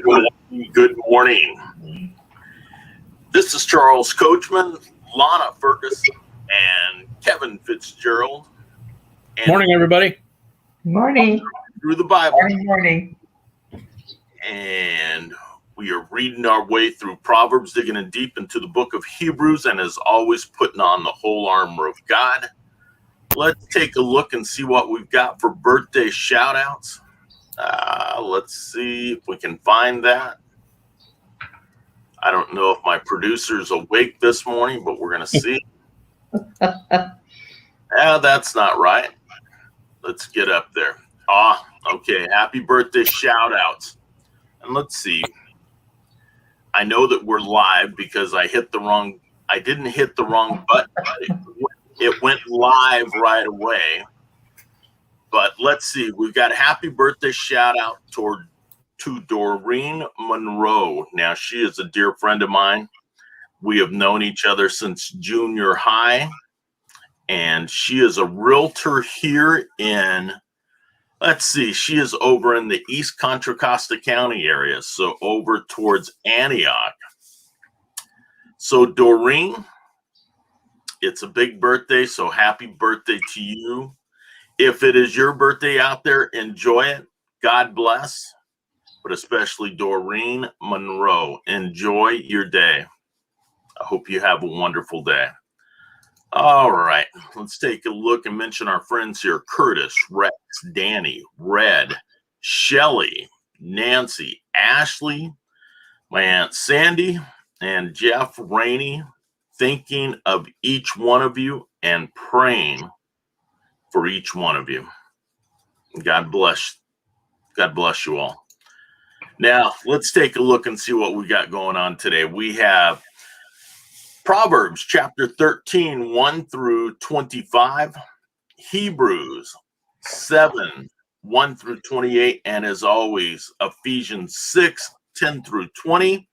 Good morning. This is Charles Coachman, Lana Ferguson, and Kevin Fitzgerald. And morning, everybody. Morning. Through the Bible. Morning. And we are reading our way through Proverbs, digging in deep into the book of Hebrews, and as always, putting on the whole armor of God. Let's take a look and see what we've got for birthday shout-outs. Let's see if we can find that. I don't know if my producer's awake this morning, but we're going to see. That's not right. Let's get up there. Okay. Happy birthday shout-outs. And let's see. I know that we're live because I didn't hit the wrong button. It went live right away. But let's see. We've got a happy birthday shout-out to Doreen Monroe. Now, she is a dear friend of mine. We have known each other since junior high, and she is a realtor here in, she is over in the East Contra Costa County area, so over towards Antioch. So, Doreen, it's a big birthday, so happy birthday to you. If it is your birthday out there, enjoy it. God bless. But especially Doreen Monroe, enjoy your day. I hope you have a wonderful day. All right, let's take a look and mention our friends here. Curtis, Rex, Danny, Red, Shelly, Nancy, Ashley, my Aunt Sandy, and Jeff Rainey, thinking of each one of you and praying for each one of you. God bless. God bless you all. Now, let's take a look and see what we got going on today. We have Proverbs chapter 13, 1 through 25, Hebrews 7, 1 through 28, and as always, Ephesians 6, 10 through 20.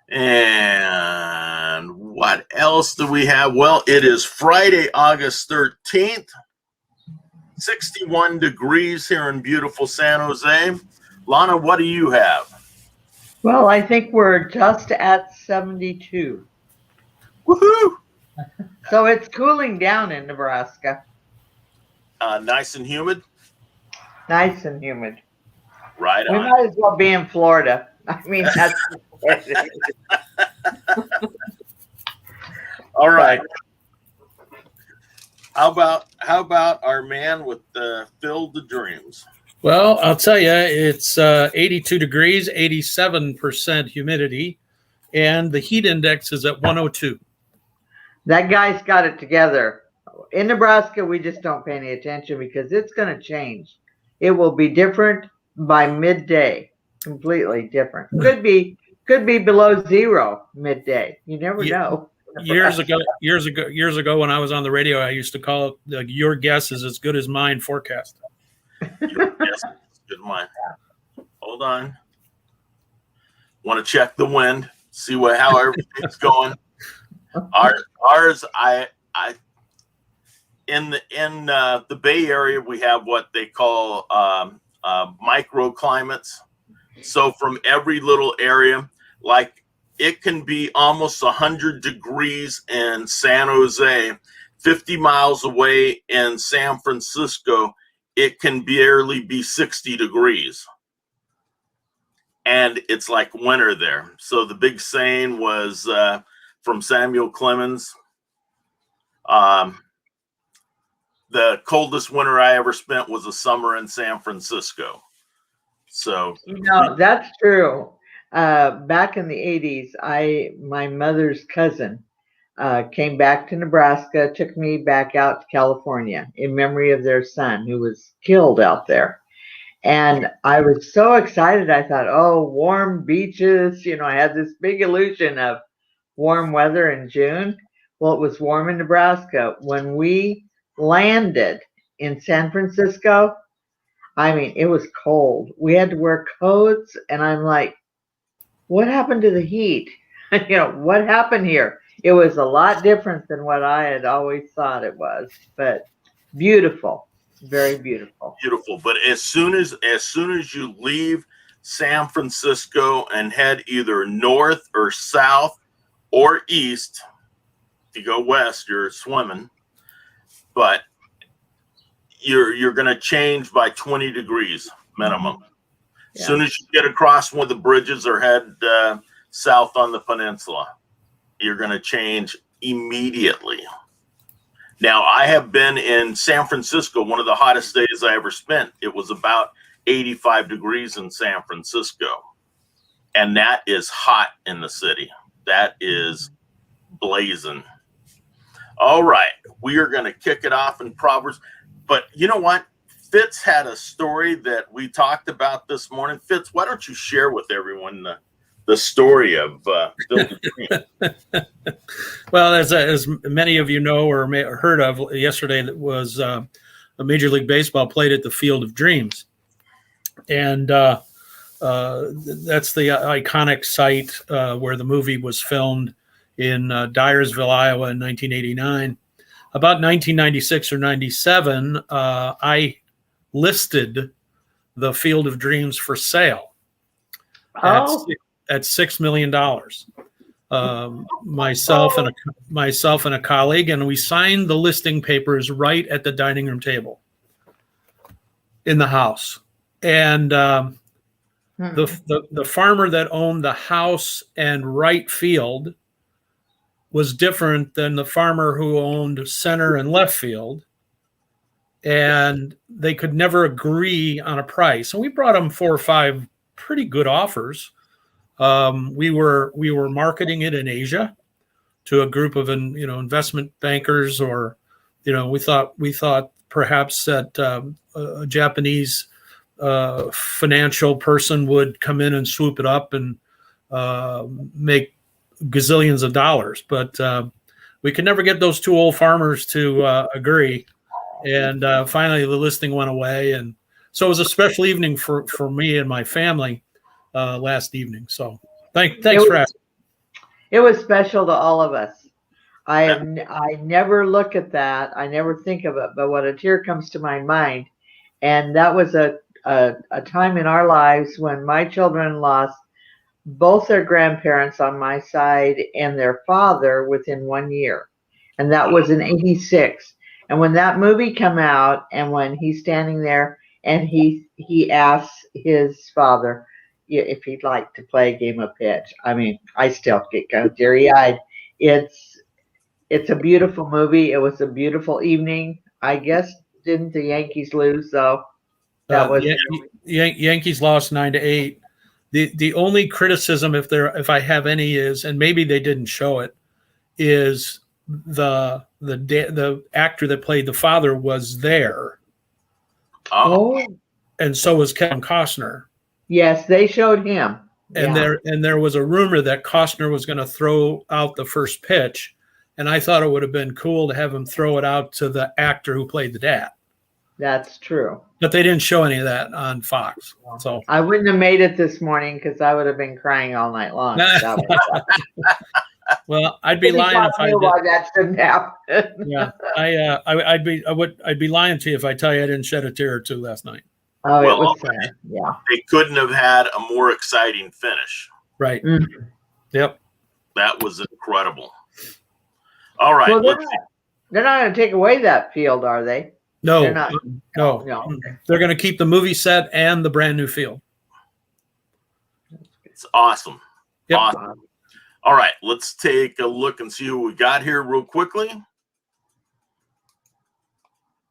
And what else do we have? Well, it is Friday, August 13th, 61 degrees here in beautiful San Jose. Lana, what do you have? Well, I think we're just at 72. Woohoo! So it's cooling down in Nebraska. Nice and humid? Nice and humid. Right on. We might as well be in Florida. I mean, that's all right. How about our man with Fill the Dreams? Well, I'll tell you, it's 82 degrees, 87% humidity, and the heat index is at 102. That guy's got it together. In Nebraska, we just don't pay any attention because it's going to change. It will be different by midday, completely different. Could be below zero midday. You never know. Years ago, when I was on the radio, I used to call it "Your guess is as good as mine" forecast. Your guess is as good as mine. Hold on. Want to check the wind? See how everything's going. Ours, in the Bay Area, we have what they call microclimates. So from every little area, like it can be almost 100 degrees in San Jose, 50 miles away in San Francisco, it can barely be 60 degrees. And it's like winter there. So the big saying was from Samuel Clemens, the coldest winter I ever spent was a summer in San Francisco. So that's true. Back in the 80s, my mother's cousin came back to Nebraska, took me back out to California in memory of their son who was killed out there. And I was so excited. I thought, oh, warm beaches. I had this big illusion of warm weather in June. Well, it was warm in Nebraska. When we landed in San Francisco, I mean, it was cold. We had to wear coats, and I'm like, what happened to the heat? What happened here? It was a lot different than what I had always thought it was, but beautiful, very beautiful. Beautiful. But as soon as you leave San Francisco and head either north or south or east. If you go west, you're swimming, but you're going to change by 20 degrees minimum. Yeah. As soon as you get across one of the bridges or head south on the peninsula, you're going to change immediately. Now, I have been in San Francisco, one of the hottest days I ever spent. It was about 85 degrees in San Francisco. And that is hot in the city. That is blazing. All right. We are going to kick it off in Proverbs. But you know what? Fitz had a story that we talked about this morning. Fitz, why don't you share with everyone the story of Field of Dreams? Well, as many of you know or may have heard of, yesterday that was a Major League Baseball played at the Field of Dreams. And that's the iconic site where the movie was filmed in Dyersville, Iowa in 1989. About 1996 or 97, I listed the Field of Dreams for sale at $6 million. Myself and a colleague, and we signed the listing papers right at the dining room table in the house. And the farmer that owned the house and right field was different than the farmer who owned center and left field, and they could never agree on a price. And we brought them 4 or 5 pretty good offers. We were marketing it in Asia to a group of investment bankers, or we thought perhaps that a Japanese financial person would come in and swoop it up and make gazillions of dollars, but we could never get those 2 old farmers to agree. And finally, the listing went away, and so it was a special evening for me and my family last evening. So thanks for asking. It was special to all of us. I never look at that. I never think of it, but what a tear comes to my mind, and that was a time in our lives when my children lost both their grandparents on my side and their father within 1 year. And that was in 86. And when that movie came out, and when he's standing there and he asks his father if he'd like to play a game of pitch, I mean, I still get kind of teary-eyed. It's a beautiful movie. It was a beautiful evening. I guess, didn't the Yankees lose, though? That was Yankees lost 9-8. The only criticism, if I have any, is, and maybe they didn't show it, is the actor that played the father was there. Oh, and so was Kevin Costner. Yes, they showed him. And there was a rumor that Costner was going to throw out the first pitch, and I thought it would have been cool to have him throw it out to the actor who played the dad. That's true. But they didn't show any of that on Fox. So I wouldn't have made it this morning because I would have been crying all night long. Well, I'd be lying if I did. Why that shouldn't happen. Yeah, I'd be lying to you if I tell you I didn't shed a tear or two last night. Oh, well, it was sad. Yeah. They couldn't have had a more exciting finish. Right. Mm-hmm. Yep. That was incredible. All right. Well, they're not going to take away that field, are they? No. They're not. No. They're going to keep the movie set and the brand new field. It's awesome. Yep. Awesome. All right. Let's take a look and see who we got here real quickly.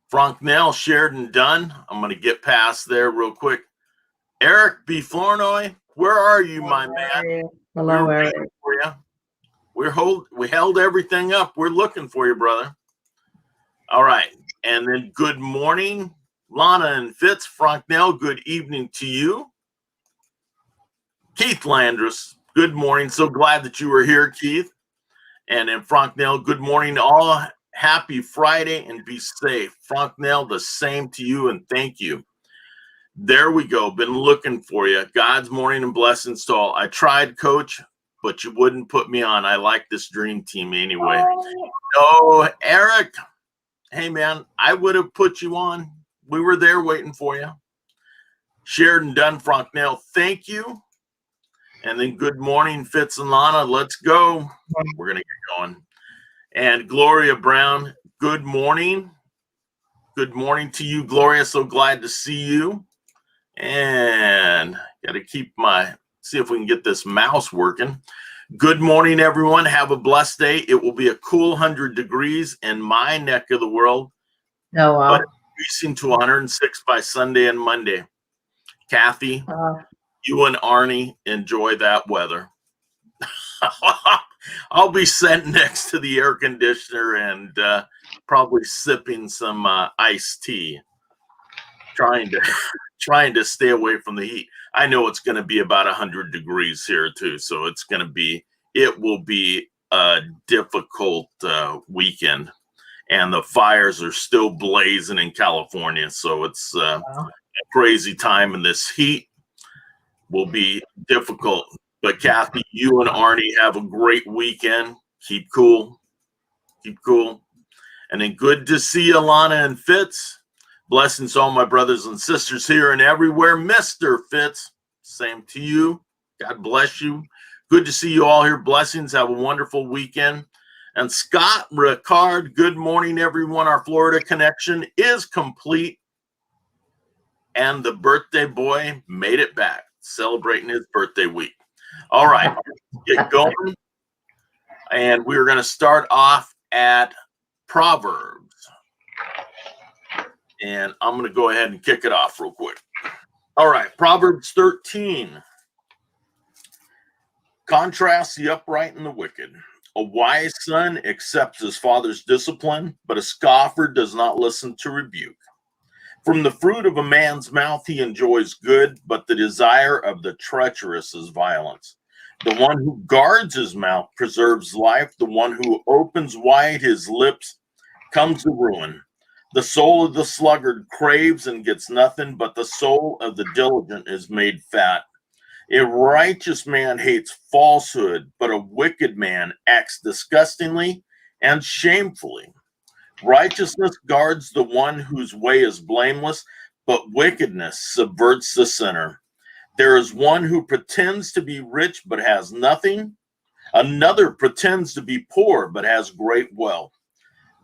Frank Nell, Sheridan Dunn. I'm going to get past there real quick. Eric B. Flournoy, where are you, my man? Hello, Eric. For you. We held everything up. We're looking for you, brother. All right. And then good morning, Lana and Fitz. Frank Nell, good evening to you. Keith Landris, good morning. So glad that you were here, Keith. And then Frank Nell, good morning to all. Happy Friday and be safe. Frank Nell, the same to you and thank you. There we go. Been looking for you. God's morning and blessings to all. I tried, Coach, but you wouldn't put me on. I like this dream team anyway. Oh, Eric. Hey, man, I would have put you on. We were there waiting for you. Sheridan Dunfrocknell, thank you. And then good morning, Fitz and Lana. Let's go. We're going to get going. And Gloria Brown, good morning. Good morning to you, Gloria. So glad to see you. And got to see if we can get this mouse working. Good morning, everyone. Have a blessed day. It will be a cool 100 degrees in my neck of the world. No, but increasing to 106 by Sunday and Monday. Kathy, you and Arnie enjoy that weather. I'll be sitting next to the air conditioner and probably sipping some iced tea, trying to stay away from the heat. I know it's going to be about 100 degrees here too, so it will be a difficult weekend, and the fires are still blazing in California, so it's a crazy time, and this heat will be difficult. But Kathy, you and Arnie have a great weekend. Keep cool. And then good to see Alana and Fitz. Blessings to all my brothers and sisters here and everywhere. Mr. Fitz, same to you. God bless you. Good to see you all here. Blessings. Have a wonderful weekend. And Scott Ricard, good morning, everyone. Our Florida connection is complete. And the birthday boy made it back, celebrating his birthday week. All right, get going. And we're going to start off at Proverbs. And I'm going to go ahead and kick it off real quick. All right, Proverbs 13. Contrasts the upright and the wicked. A wise son accepts his father's discipline, but a scoffer does not listen to rebuke. From the fruit of a man's mouth he enjoys good, but the desire of the treacherous is violence. The one who guards his mouth preserves life. The one who opens wide his lips comes to ruin. The soul of the sluggard craves and gets nothing, but the soul of the diligent is made fat. A righteous man hates falsehood, but a wicked man acts disgustingly and shamefully. Righteousness guards the one whose way is blameless, but wickedness subverts the sinner. There is one who pretends to be rich but has nothing. Another pretends to be poor but has great wealth.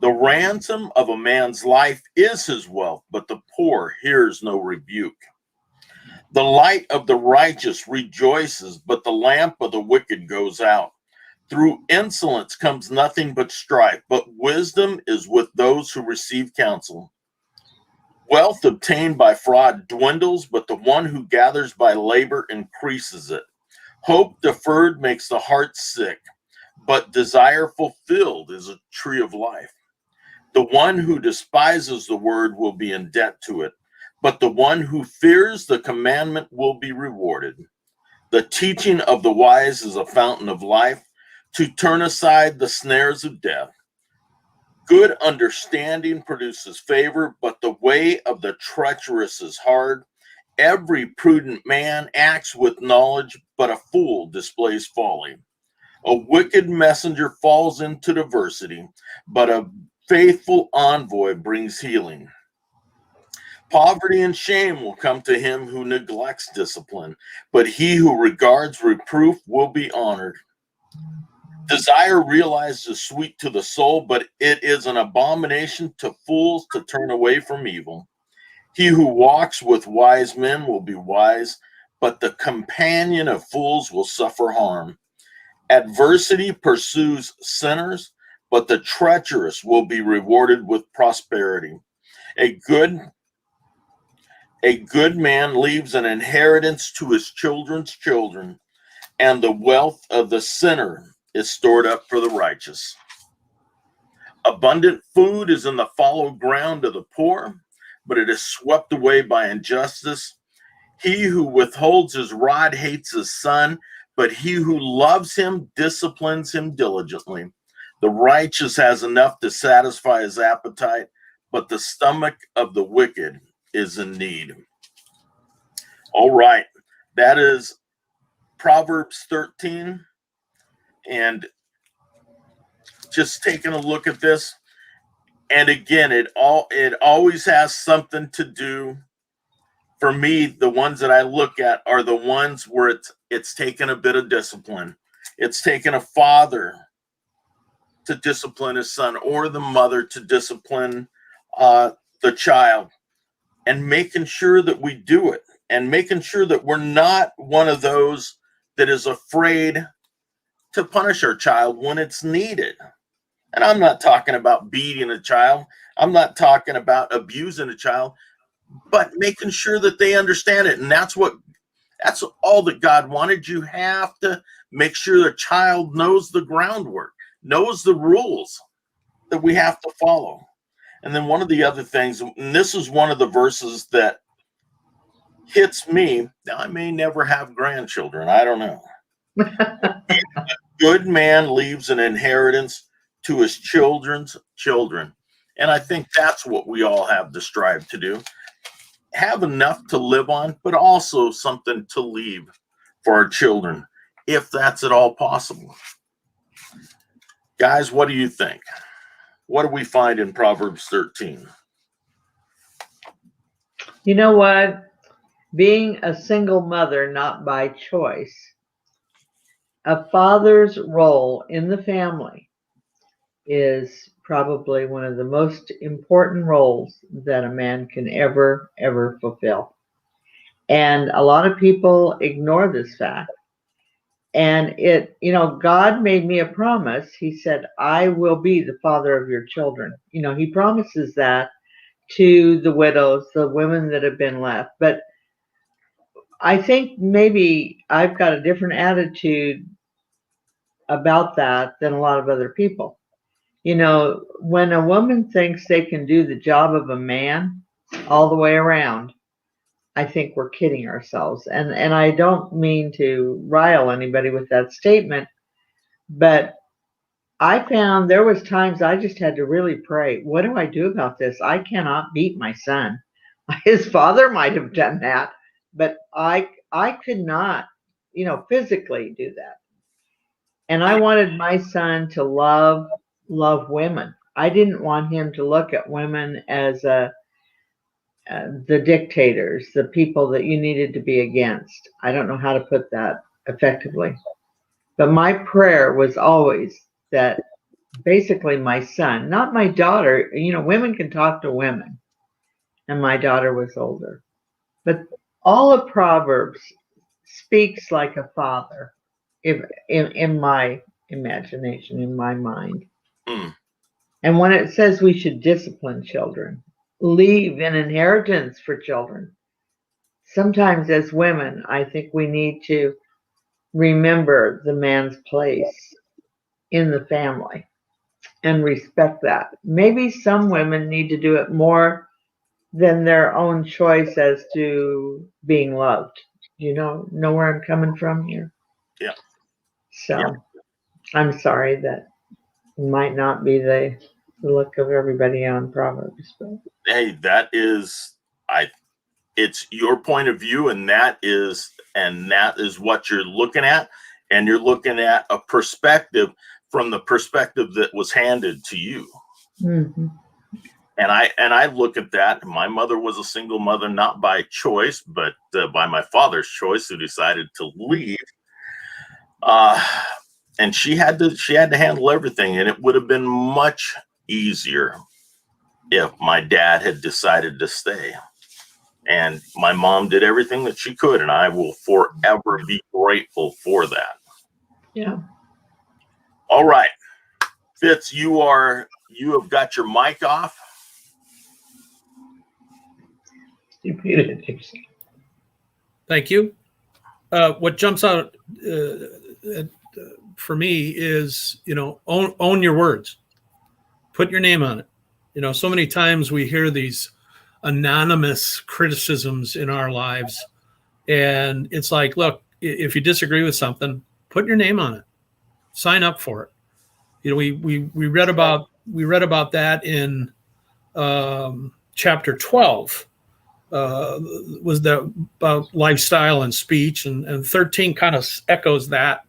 The ransom of a man's life is his wealth, but the poor hears no rebuke. The light of the righteous rejoices, but the lamp of the wicked goes out. Through insolence comes nothing but strife, but wisdom is with those who receive counsel. Wealth obtained by fraud dwindles, but the one who gathers by labor increases it. Hope deferred makes the heart sick, but desire fulfilled is a tree of life. The one who despises the word will be in debt to it, but the one who fears the commandment will be rewarded. The teaching of the wise is a fountain of life, to turn aside the snares of death. Good understanding produces favor, but the way of the treacherous is hard. Every prudent man acts with knowledge, but a fool displays folly. A wicked messenger falls into adversity, but a faithful envoy brings healing. Poverty and shame will come to him who neglects discipline, but he who regards reproof will be honored. Desire realizes sweet to the soul, but it is an abomination to fools to turn away from evil. He who walks with wise men will be wise, but the companion of fools will suffer harm. Adversity pursues sinners, but the treacherous will be rewarded with prosperity. A good man leaves an inheritance to his children's children, and the wealth of the sinner is stored up for the righteous. Abundant food is in the fallow ground of the poor, but it is swept away by injustice. He who withholds his rod hates his son, but he who loves him disciplines him diligently. The righteous has enough to satisfy his appetite, but the stomach of the wicked is in need. All right, that is Proverbs 13. And just taking a look at this, and again, it always has something to do for me, the ones that I look at are the ones where it's taken a bit of discipline. It's taken a father to discipline his son, or the mother to discipline the child, and making sure that we do it, and making sure that we're not one of those that is afraid to punish our child when it's needed. And I'm not talking about beating a child. I'm not talking about abusing a child, but making sure that they understand it. And that's all that God wanted. You have to make sure the child knows the groundwork, knows the rules that we have to follow. And then one of the other things, and this is one of the verses that hits me. Now, I may never have grandchildren. I don't know. A good man leaves an inheritance to his children's children. And I think that's what we all have to strive to do. Have enough to live on, but also something to leave for our children, if that's at all possible. Guys, what do you think? What do we find in Proverbs 13? You know what? Being a single mother, not by choice, a father's role in the family is probably one of the most important roles that a man can ever fulfill. And a lot of people ignore this fact. And God made me a promise. He said, I will be the father of your children. He promises that to the widows, the women that have been left. But I think maybe I've got a different attitude about that than a lot of other people. When a woman thinks they can do the job of a man all the way around, I think we're kidding ourselves. And I don't mean to rile anybody with that statement, but I found there was times I just had to really pray. What do I do about this? I cannot beat my son. His father might have done that, but I could not, physically do that. And I wanted my son to love women. I didn't want him to look at women as the dictators, the people that you needed to be against. I don't know how to put that effectively. But my prayer was always that basically my son, not my daughter, women can talk to women. And my daughter was older. But all of Proverbs speaks like a father in my imagination, in my mind. Mm. And when it says we should discipline children, leave an inheritance for children, sometimes as women, I think we need to remember the man's place in the family and respect that. Maybe some women need to do it more than their own choice as to being loved. Know where I'm coming from here? Yeah. So yeah. I'm sorry that might not be the look of everybody on Proverbs. But Hey, it's your point of view, and that is what you're looking at. And you're looking at a perspective from the perspective that was handed to you. Mm-hmm. And I look at that. My mother was a single mother, not by choice, but by my father's choice, who decided to leave. And she had to handle everything, and it would have been much easier if my dad had decided to stay. And my mom did everything that she could, and I will forever be grateful for that. Yeah. All right, Fitz, you have got your mic off. Thank you. What jumps out for me is, own your words. Put your name on it. So many times we hear these anonymous criticisms in our lives, and it's like, look, if you disagree with something, put your name on it. Sign up for it. We read about that in chapter 12. Was that about lifestyle and speech, and 13 kind of echoes that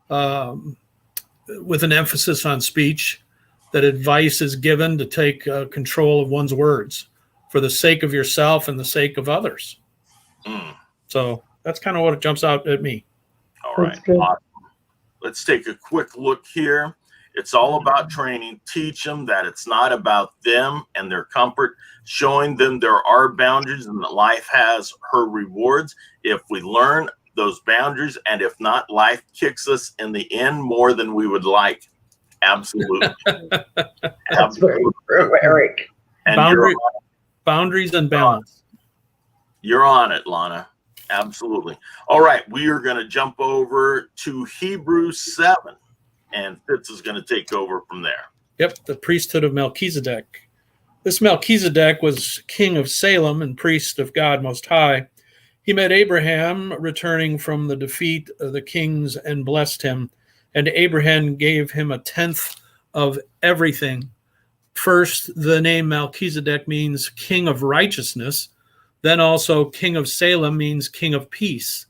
with an emphasis on speech, that advice is given to take control of one's words for the sake of yourself and the sake of others. Mm. So that's kind of what jumps out at me. All right. That's good. Awesome. Let's take a quick look here. It's all about training. Teach them that it's not about them and their comfort, showing them there are boundaries and that life has her rewards if we learn those boundaries. And if not, life kicks us in the end more than we would like. Absolutely. That's very true, Eric. And Boundaries and balance. You're on it, Lana. Absolutely. All right. We are going to jump over to Hebrews 7, and Fitz is going to take over from there. Yep, the priesthood of Melchizedek. This Melchizedek was king of Salem and priest of God Most High. He met Abraham returning from the defeat of the kings and blessed him. And Abraham gave him a tenth of everything. First, the name Melchizedek means king of righteousness. Then also king of Salem means king of peace.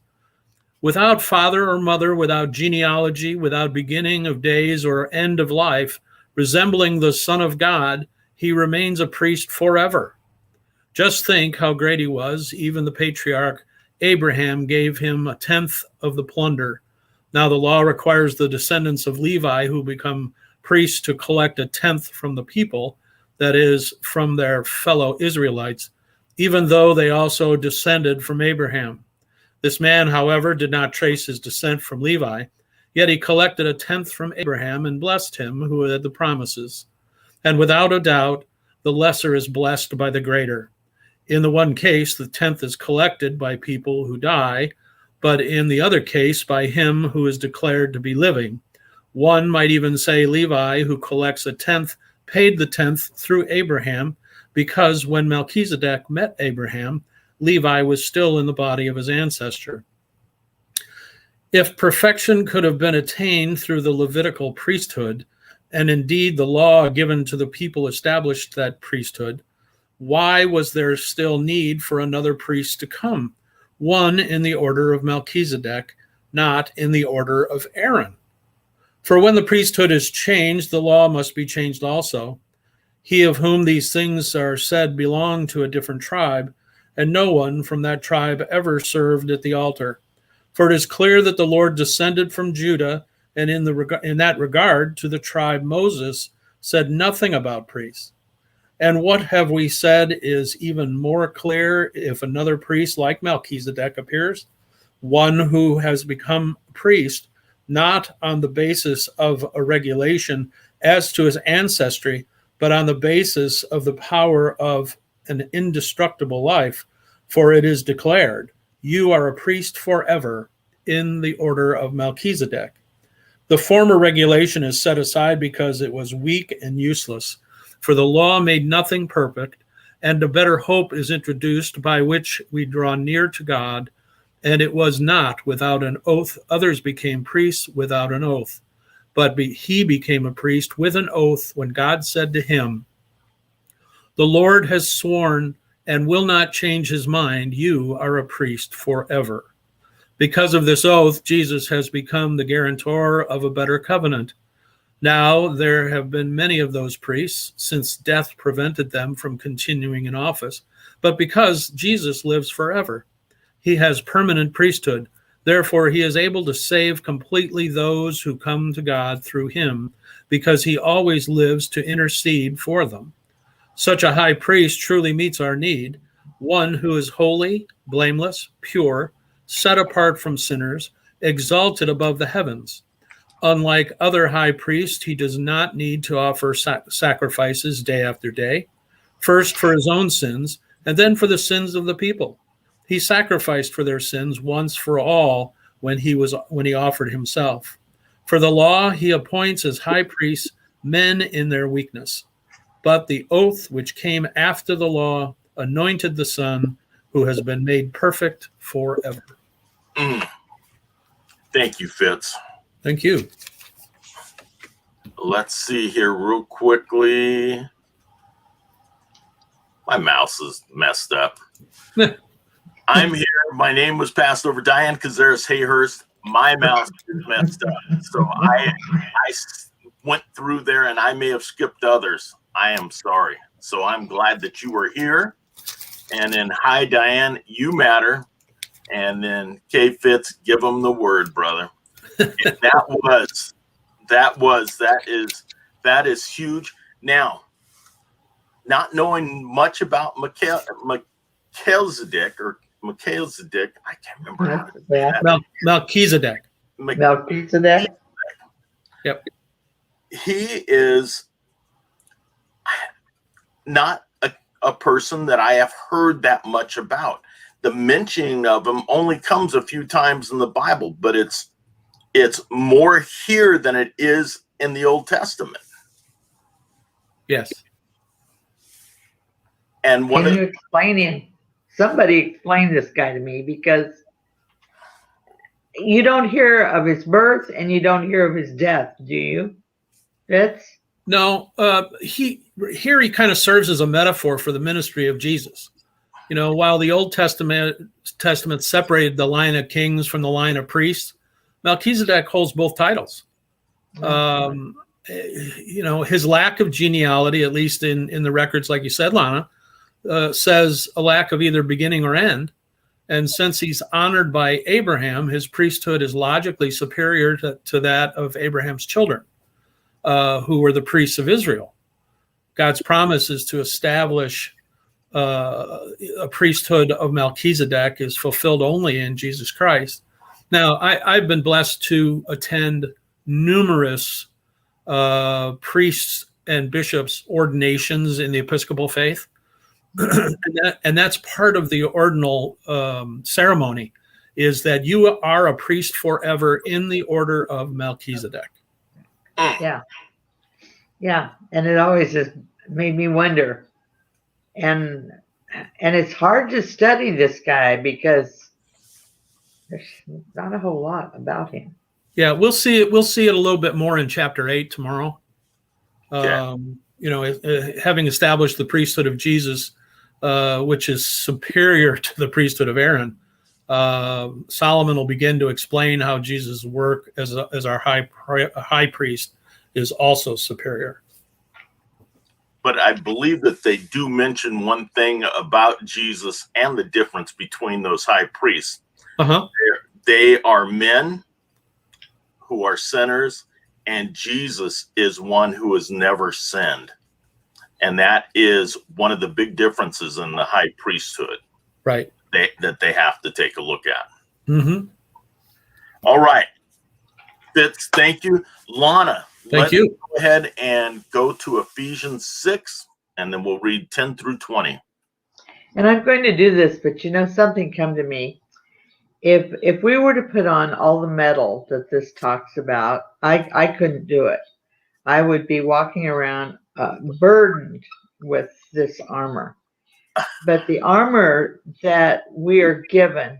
Without father or mother, without genealogy, without beginning of days or end of life, resembling the Son of God, he remains a priest forever. Just think how great he was. Even the patriarch Abraham gave him a tenth of the plunder. Now the law requires the descendants of Levi who become priests to collect a tenth from the people, that is, from their fellow Israelites, even though they also descended from Abraham. This man, however, did not trace his descent from Levi, yet he collected a tenth from Abraham and blessed him who had the promises. And without a doubt, the lesser is blessed by the greater. In the one case, the tenth is collected by people who die, but in the other case, by him who is declared to be living. One might even say Levi, who collects a tenth, paid the tenth through Abraham, because when Melchizedek met Abraham, Levi was still in the body of his ancestor. If perfection could have been attained through the Levitical priesthood, and indeed the law given to the people established that priesthood, why was there still need for another priest to come, one in the order of Melchizedek, not in the order of Aaron? For when the priesthood is changed, the law must be changed also. He of whom these things are said belonged to a different tribe, and no one from that tribe ever served at the altar. For it is clear that the Lord descended from Judah, and in that regard to the tribe Moses said nothing about priests. And what have we said is even more clear if another priest like Melchizedek appears, one who has become a priest, not on the basis of a regulation as to his ancestry, but on the basis of the power of an indestructible life. For it is declared, you are a priest forever in the order of Melchizedek. The former regulation is set aside because it was weak and useless, for the law made nothing perfect, and a better hope is introduced by which we draw near to God, and it was not without an oath others became priests without an oath. But he became a priest with an oath when God said to him, the Lord has sworn and will not change his mind, you are a priest forever. Because of this oath, Jesus has become the guarantor of a better covenant. Now there have been many of those priests, since death prevented them from continuing in office, but because Jesus lives forever, he has permanent priesthood. Therefore, he is able to save completely those who come to God through him, because he always lives to intercede for them. Such a high priest truly meets our need, one who is holy, blameless, pure, set apart from sinners, exalted above the heavens. Unlike other high priests, he does not need to offer sacrifices day after day, first for his own sins, and then for the sins of the people. He sacrificed for their sins once for all when he offered himself. For the law, he appoints as high priests men in their weakness. But the oath which came after the law anointed the Son, who has been made perfect forever. Thank you, Fitz. Thank you. Let's see here real quickly. My mouse is messed up. I'm here. My name was passed over. Diane Cazares Hayhurst. My mouse is messed up. So I went through there and I may have skipped others. I am sorry. So I'm glad that you were here. And then, hi, Diane. You matter. And then K Fitz, give them the word, brother. And that is huge. Now, not knowing much about Melchizedek, I can't remember how to say that. Melchizedek. Melchizedek. Yep. He is not a person that I have heard that much about. The mentioning of him only comes a few times in the Bible, but it's more here than it is in the Old Testament. Yes. And Can you explain him? Somebody explain this guy to me, because you don't hear of his birth and you don't hear of his death, do you? No, he kind of serves as a metaphor for the ministry of Jesus. You know, while the Old Testament separated the line of kings from the line of priests, Melchizedek holds both titles. You know, his lack of genealogy, at least in the records, like you said, Lana, says a lack of either beginning or end. And since he's honored by Abraham, his priesthood is logically superior to that of Abraham's children, who were the priests of Israel. God's promise is to establish a priesthood of Melchizedek is fulfilled only in Jesus Christ. Now, I've been blessed to attend numerous priests and bishops' ordinations in the Episcopal faith. And that's part of the ordinal ceremony, is that you are a priest forever in the order of Melchizedek. Yeah. Yeah. And it always just made me wonder. And it's hard to study this guy because there's not a whole lot about him. Yeah, we'll see it a little bit more in chapter 8 tomorrow. Okay. You know, having established the priesthood of Jesus, which is superior to the priesthood of Aaron, Solomon will begin to explain how Jesus' work as our high priest is also superior. But I believe that they do mention one thing about Jesus and the difference between those high priests. They are men who are sinners, and Jesus is one who has never sinned. And that is one of the big differences in the high priesthood, right? That they have to take a look at. Mm-hmm. All right. Fitz, thank you. Lana, thank you. Go ahead and go to Ephesians 6, and then we'll read 10 through 20. And I'm going to do this, but you know, something come to me. If we were to put on all the metal that this talks about, I couldn't do it. I would be walking around burdened with this armor. But the armor that we are given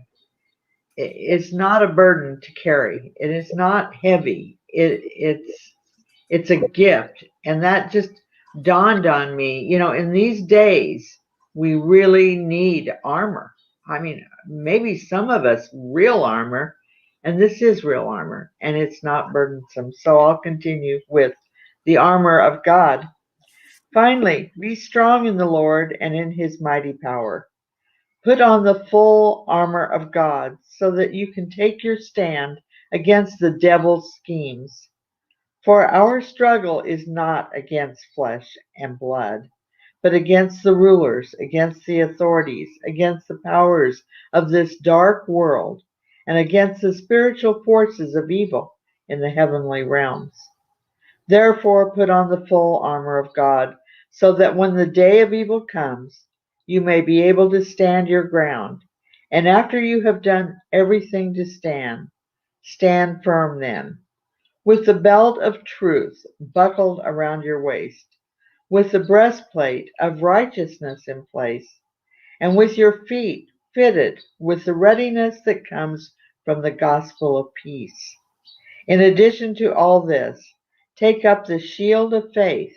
is not a burden to carry. It is not heavy. It's a gift. And that just dawned on me. You know, in these days, we really need armor. I mean, maybe some of us real armor, and this is real armor, and it's not burdensome. So I'll continue with the armor of God. Finally, be strong in the Lord and in his mighty power. Put on the full armor of God so that you can take your stand against the devil's schemes. For our struggle is not against flesh and blood, but against the rulers, against the authorities, against the powers of this dark world, and against the spiritual forces of evil in the heavenly realms. Therefore, put on the full armor of God, so that when the day of evil comes, you may be able to stand your ground. And after you have done everything to stand, stand firm then, with the belt of truth buckled around your waist, with the breastplate of righteousness in place, and with your feet fitted with the readiness that comes from the gospel of peace. In addition to all this, take up the shield of faith,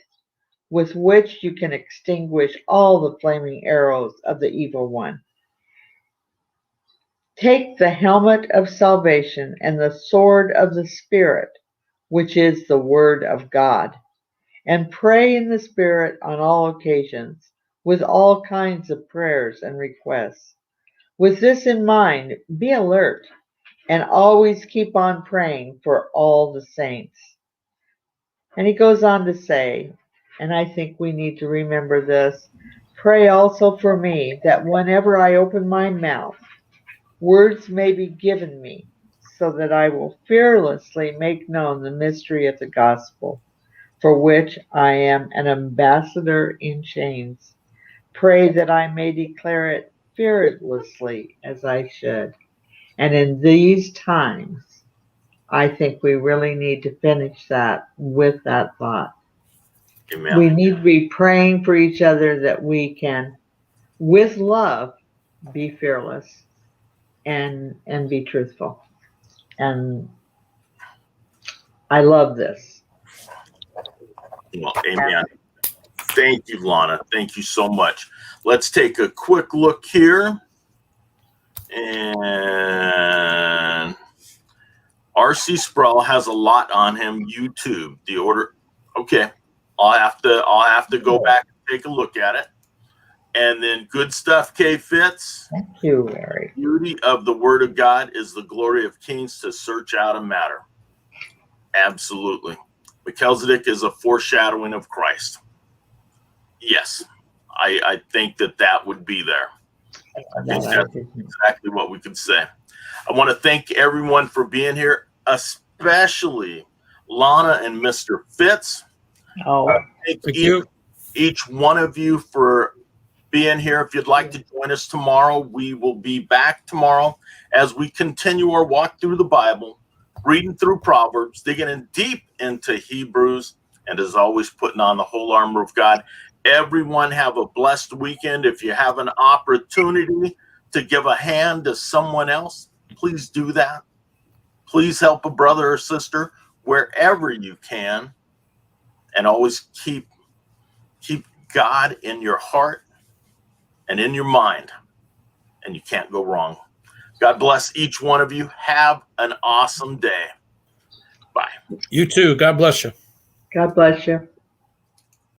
with which you can extinguish all the flaming arrows of the evil one. Take the helmet of salvation and the sword of the Spirit, which is the word of God, and pray in the Spirit on all occasions, with all kinds of prayers and requests. With this in mind, be alert and always keep on praying for all the saints. And he goes on to say, and I think we need to remember this, pray also for me that whenever I open my mouth, words may be given me, so that I will fearlessly make known the mystery of the gospel, for which I am an ambassador in chains. Pray that I may declare it fearlessly as I should. And in these times, I think we really need to finish that with that thought. Amen. We need to be praying for each other that we can, with love, be fearless and be truthful. And I love this. Well, amen. Thank you, Lana. Thank you so much. Let's take a quick look here. And RC Sproul has a lot on him. YouTube, the order. Okay, I'll have to go back and take a look at it. And then good stuff, K Fitz. Thank you, Larry. Beauty of the Word of God is the glory of kings to search out a matter. Absolutely. Melchizedek is a foreshadowing of Christ. Yes, I think that would be there. I think that's exactly what we could say. I want to thank everyone for being here, especially Lana and Mr. Fitz. Oh, thank you. Each one of you for being here. If you'd like to join us tomorrow, we will be back tomorrow as we continue our walk through the Bible, reading through Proverbs, digging in deep into Hebrews, and as always, putting on the whole armor of God. Everyone have a blessed weekend. If you have an opportunity to give a hand to someone else, please do that. Please help a brother or sister wherever you can, and always keep God in your heart and in your mind, and you can't go wrong. God bless each one of you. Have an awesome day. Bye. You too. God bless you. God bless you.